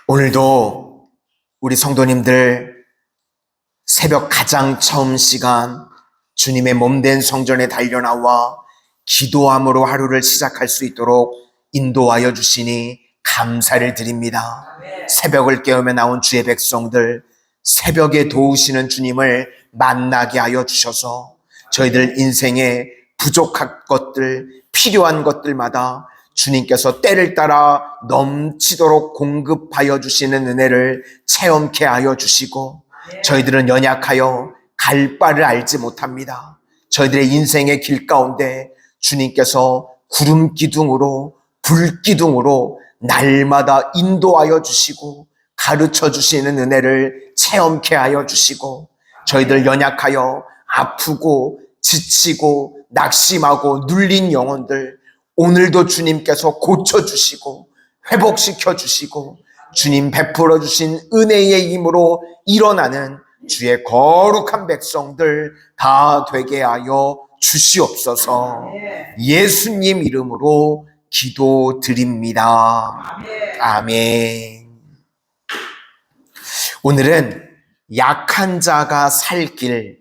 오늘도 우리 성도님들 새벽 가장 처음 시간 주님의 몸된 성전에 달려나와 기도함으로 하루를 시작할 수 있도록 인도하여 주시니 감사를 드립니다. 새벽을 깨우며 나온 주의 백성들, 새벽에 도우시는 주님을 만나게 하여 주셔서 저희들 인생에 부족한 것들, 필요한 것들마다 주님께서 때를 따라 넘치도록 공급하여 주시는 은혜를 체험케 하여 주시고, 저희들은 연약하여 갈 바를 알지 못합니다. 저희들의 인생의 길 가운데 주님께서 구름 기둥으로, 불 기둥으로 날마다 인도하여 주시고 가르쳐 주시는 은혜를 체험케 하여 주시고, 저희들 연약하여 아프고 지치고 낙심하고 눌린 영혼들 오늘도 주님께서 고쳐주시고 회복시켜주시고 주님 베풀어 주신 은혜의 힘으로 일어나는 주의 거룩한 백성들 다 되게 하여 주시옵소서. 예수님 이름으로 기도드립니다. 아멘. 오늘은 약한 자가 살 길,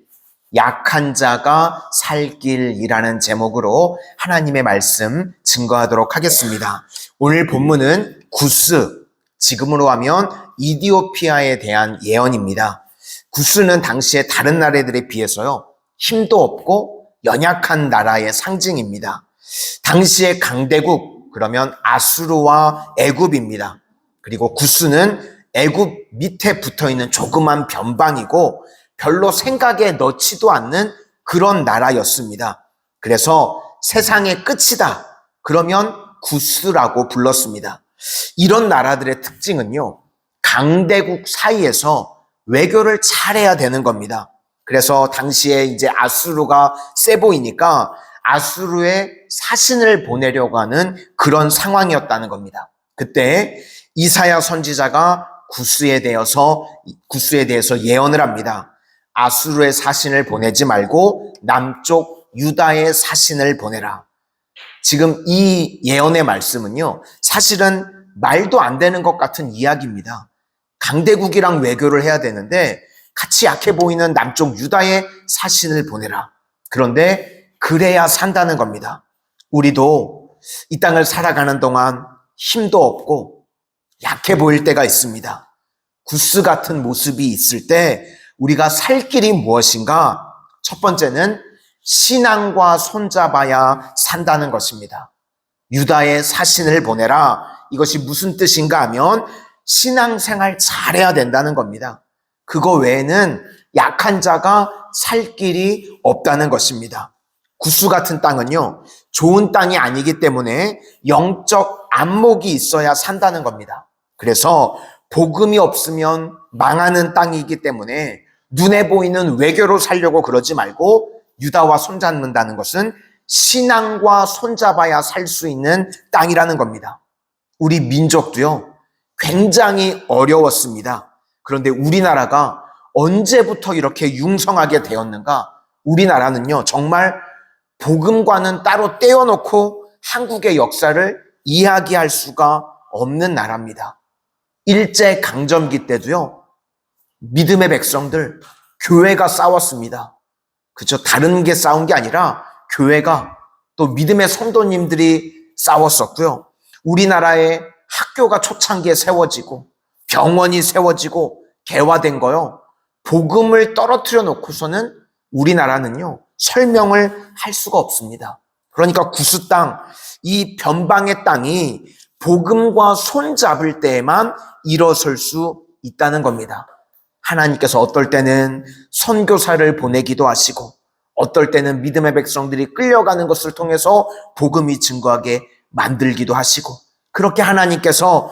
약한 자가 살 길이라는 제목으로 하나님의 말씀 증거하도록 하겠습니다. 오늘 본문은 구스, 지금으로 하면 이디오피아에 대한 예언입니다. 구스는 당시에 다른 나라들에 비해서요, 힘도 없고 연약한 나라의 상징입니다. 당시의 강대국, 그러면 아수르와 애굽입니다. 그리고 구스는 애굽 밑에 붙어있는 조그만 변방이고 별로 생각에 넣지도 않는 그런 나라였습니다. 그래서 세상의 끝이다 그러면 구스라고 불렀습니다. 이런 나라들의 특징은요, 강대국 사이에서 외교를 잘해야 되는 겁니다. 그래서 당시에 이제 아수르가 세 보이니까 아수르에 사신을 보내려고 하는 그런 상황이었다는 겁니다. 그때 이사야 선지자가 구스에 대해서 예언을 합니다. 아수르의 사신을 보내지 말고 남쪽 유다의 사신을 보내라. 지금 이 예언의 말씀은요, 사실은 말도 안 되는 것 같은 이야기입니다. 강대국이랑 외교를 해야 되는데 같이 약해 보이는 남쪽 유다의 사신을 보내라. 그런데 그래야 산다는 겁니다. 우리도 이 땅을 살아가는 동안 힘도 없고 약해 보일 때가 있습니다. 구스 같은 모습이 있을 때 우리가 살 길이 무엇인가? 첫 번째는 신앙과 손잡아야 산다는 것입니다. 유다의 사신을 보내라. 이것이 무슨 뜻인가 하면 신앙생활 잘해야 된다는 겁니다. 그거 외에는 약한 자가 살 길이 없다는 것입니다. 구스 같은 땅은요, 좋은 땅이 아니기 때문에 영적 안목이 있어야 산다는 겁니다. 그래서 복음이 없으면 망하는 땅이기 때문에 눈에 보이는 외교로 살려고 그러지 말고 유다와 손잡는다는 것은 신앙과 손잡아야 살 수 있는 땅이라는 겁니다. 우리 민족도요, 굉장히 어려웠습니다. 그런데 우리나라가 언제부터 이렇게 융성하게 되었는가? 우리나라는요, 정말 복음과는 따로 떼어놓고 한국의 역사를 이야기할 수가 없는 나라입니다. 일제강점기 때도요, 믿음의 백성들, 교회가 싸웠습니다. 그죠? 다른 게 싸운 게 아니라 교회가, 또 믿음의 성도님들이 싸웠었고요. 우리나라에 학교가 초창기에 세워지고 병원이 세워지고 개화된 거요, 복음을 떨어뜨려 놓고서는 우리나라는요, 설명을 할 수가 없습니다. 그러니까 구스 땅, 이 변방의 땅이 복음과 손잡을 때에만 일어설 수 있다는 겁니다. 하나님께서 어떨 때는 선교사를 보내기도 하시고 어떨 때는 믿음의 백성들이 끌려가는 것을 통해서 복음이 증거하게 만들기도 하시고, 그렇게 하나님께서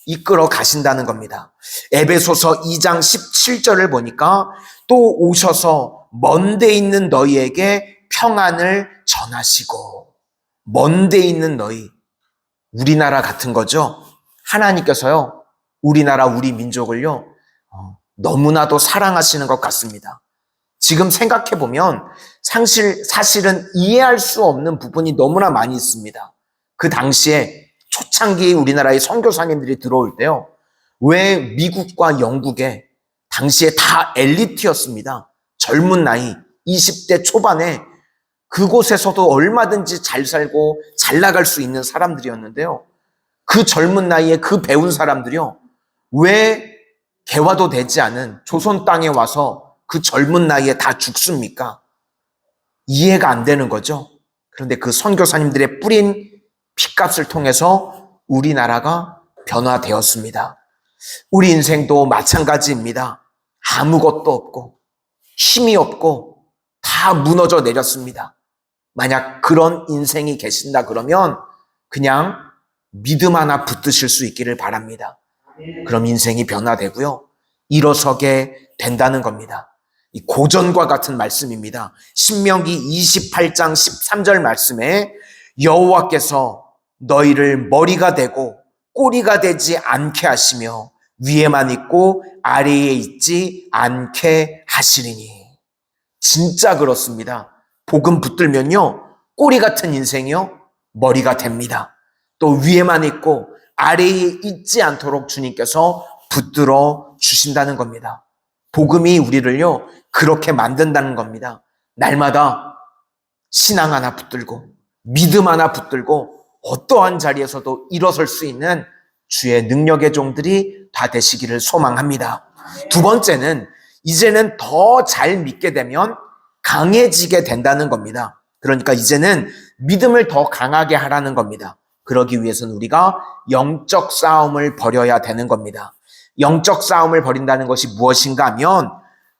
이끌어 가신다는 겁니다. 에베소서 2장 17절을 보니까 또 오셔서 먼데 있는 너희에게 평안을 전하시고, 먼데 있는 너희, 우리나라 같은 거죠. 하나님께서요, 우리나라 우리 민족을요, 너무나도 사랑하시는 것 같습니다. 지금 생각해보면 사실은 이해할 수 없는 부분이 너무나 많이 있습니다. 그 당시에 초창기 우리나라의 선교사님들이 들어올 때요. 왜 미국과 영국에 당시에 다 엘리트였습니다. 젊은 나이 20대 초반에 그곳에서도 얼마든지 잘 살고 잘 나갈 수 있는 사람들이었는데요. 그 젊은 나이에 그 배운 사람들이요. 왜 개화도 되지 않은 조선 땅에 와서 그 젊은 나이에 다 죽습니까? 이해가 안 되는 거죠. 그런데 그 선교사님들의 뿌린 피값을 통해서 우리나라가 변화되었습니다. 우리 인생도 마찬가지입니다. 아무것도 없고 힘이 없고 다 무너져 내렸습니다. 만약 그런 인생이 계신다 그러면 그냥 믿음 하나 붙드실 수 있기를 바랍니다. 그럼 인생이 변화되고요. 일어서게 된다는 겁니다. 이 고전과 같은 말씀입니다. 신명기 28장 13절 말씀에 여호와께서 너희를 머리가 되고 꼬리가 되지 않게 하시며 위에만 있고 아래에 있지 않게 하시리니. 진짜 그렇습니다. 복음 붙들면요, 꼬리 같은 인생이요, 머리가 됩니다. 또 위에만 있고 아래에 있지 않도록 주님께서 붙들어 주신다는 겁니다. 복음이 우리를요, 그렇게 만든다는 겁니다. 날마다 신앙 하나 붙들고 믿음 하나 붙들고 어떠한 자리에서도 일어설 수 있는 주의 능력의 종들이 다 되시기를 소망합니다. 두 번째는 이제는 더 잘 믿게 되면 강해지게 된다는 겁니다. 그러니까 이제는 믿음을 더 강하게 하라는 겁니다. 그러기 위해서는 우리가 영적 싸움을 벌여야 되는 겁니다. 영적 싸움을 벌인다는 것이 무엇인가 하면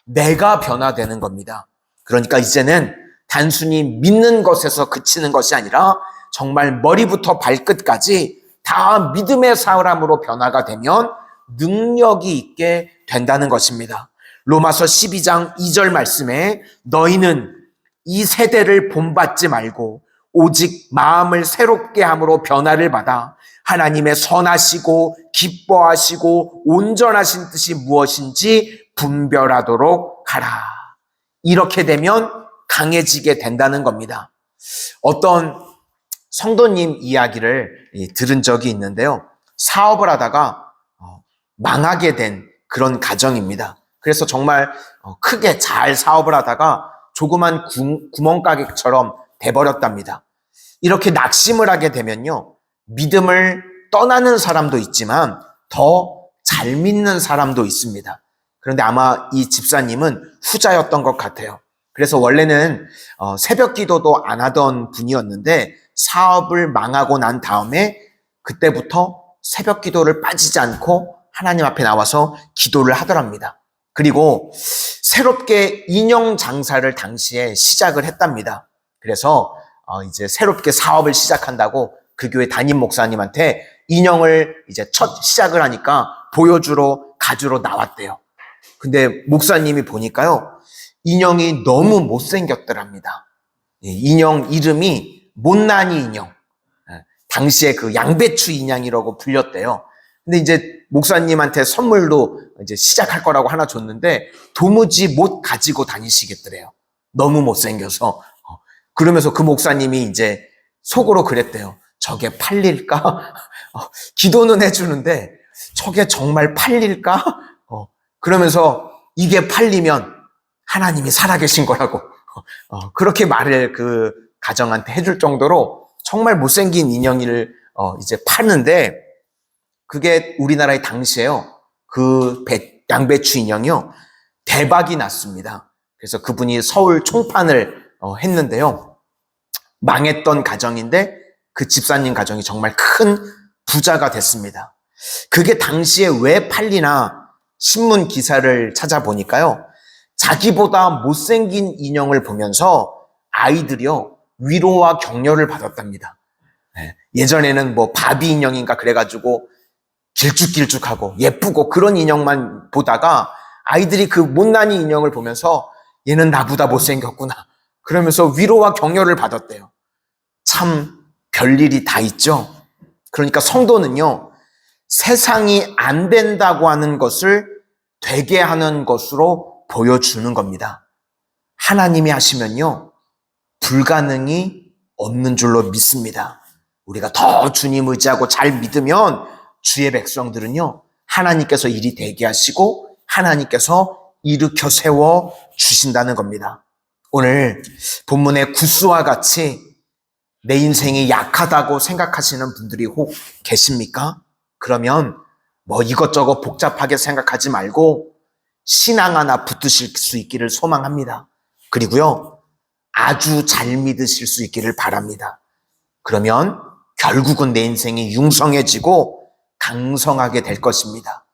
내가 변화되는 겁니다. 그러니까 이제는 단순히 믿는 것에서 그치는 것이 아니라 정말 머리부터 발끝까지 다 믿음의 사람으로 변화가 되면 능력이 있게 된다는 것입니다. 로마서 12장 2절 말씀에 너희는 이 세대를 본받지 말고 오직 마음을 새롭게 함으로 변화를 받아 하나님의 선하시고 기뻐하시고 온전하신 뜻이 무엇인지 분별하도록 하라. 이렇게 되면 강해지게 된다는 겁니다. 어떤 성도님 이야기를 들은 적이 있는데요. 사업을 하다가 망하게 된 그런 가정입니다. 그래서 정말 크게 잘 사업을 하다가 조그만 구멍가게처럼 돼버렸답니다. 이렇게 낙심을 하게 되면요, 믿음을 떠나는 사람도 있지만 더 잘 믿는 사람도 있습니다. 그런데 아마 이 집사님은 후자였던 것 같아요. 그래서 원래는 새벽 기도도 안 하던 분이었는데 사업을 망하고 난 다음에 그때부터 새벽 기도를 빠지지 않고 하나님 앞에 나와서 기도를 하더랍니다. 그리고 새롭게 인형 장사를 당시에 시작을 했답니다. 그래서 이제 새롭게 사업을 시작한다고 그 교회 담임 목사님한테 인형을 이제 첫 시작을 하니까 보여주러 가주러 나왔대요. 근데 목사님이 보니까요, 인형이 너무 못생겼더랍니다. 인형 이름이 못난이 인형. 당시에 그 양배추 인형이라고 불렸대요. 근데 이제 목사님한테 선물도 이제 시작할 거라고 하나 줬는데 도무지 못 가지고 다니시겠더래요. 너무 못생겨서. 그러면서 그 목사님이 이제 속으로 그랬대요. 저게 팔릴까? 기도는 해주는데 저게 정말 팔릴까? 그러면서 이게 팔리면 하나님이 살아계신 거라고 그렇게 말을 그 가정한테 해줄 정도로 정말 못생긴 인형을 이제 파는데, 그게 우리나라의 당시에요, 그 양배추 인형이요, 대박이 났습니다. 그래서 그분이 서울 총판을 했는데요, 망했던 가정인데 그 집사님 가정이 정말 큰 부자가 됐습니다. 그게 당시에 왜 팔리나 신문 기사를 찾아보니까요, 자기보다 못생긴 인형을 보면서 아이들이요, 위로와 격려를 받았답니다. 예전에는 뭐 바비 인형인가 그래가지고 길쭉길쭉하고 예쁘고 그런 인형만 보다가 아이들이 그 못난이 인형을 보면서 얘는 나보다 못생겼구나 그러면서 위로와 격려를 받았대요. 참 별일이 다 있죠. 그러니까 성도는요, 세상이 안 된다고 하는 것을 되게 하는 것으로 보여주는 겁니다. 하나님이 하시면요, 불가능이 없는 줄로 믿습니다. 우리가 더 주님 의지하고 잘 믿으면 주의 백성들은요, 하나님께서 일이 되게 하시고 하나님께서 일으켜 세워 주신다는 겁니다. 오늘 본문의 구스와 같이 내 인생이 약하다고 생각하시는 분들이 혹 계십니까? 그러면 뭐 이것저것 복잡하게 생각하지 말고 신앙 하나 붙드실 수 있기를 소망합니다. 그리고요, 아주 잘 믿으실 수 있기를 바랍니다. 그러면 결국은 내 인생이 융성해지고 강성하게 될 것입니다.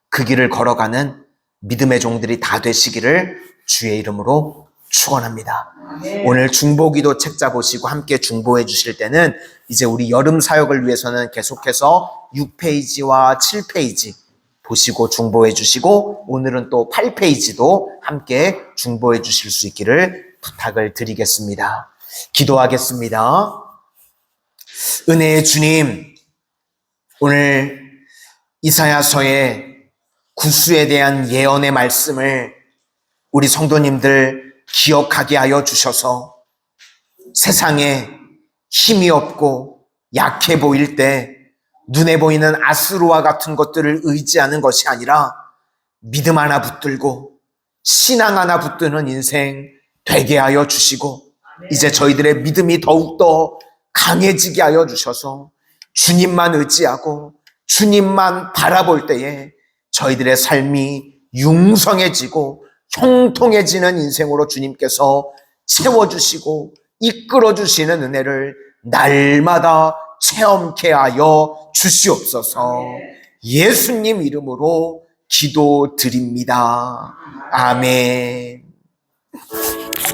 그 길을 걸어가는 믿음의 종들이 다 되시기를 주의 이름으로 축원합니다. 오늘 중보기도 책자 보시고 함께 중보해 주실 때는 이제 우리 여름 사역을 위해서는 계속해서 6페이지와 7페이지 보시고 중보해 주시고, 오늘은 또 8페이지도 함께 중보해 주실 수 있기를 부탁을 드리겠습니다. 기도하겠습니다. 은혜의 주님, 오늘 이사야서의 구수에 대한 예언의 말씀을 우리 성도님들 기억하게 하여 주셔서 세상에 힘이 없고 약해 보일 때 눈에 보이는 아수르와 같은 것들을 의지하는 것이 아니라 믿음 하나 붙들고 신앙 하나 붙드는 인생 되게 하여 주시고, 이제 저희들의 믿음이 더욱더 강해지게 하여 주셔서 주님만 의지하고 주님만 바라볼 때에 저희들의 삶이 융성해지고 형통해지는 인생으로 주님께서 채워주시고 이끌어주시는 은혜를 날마다 체험케 하여 주시옵소서. 예수님 이름으로 기도드립니다. 아멘.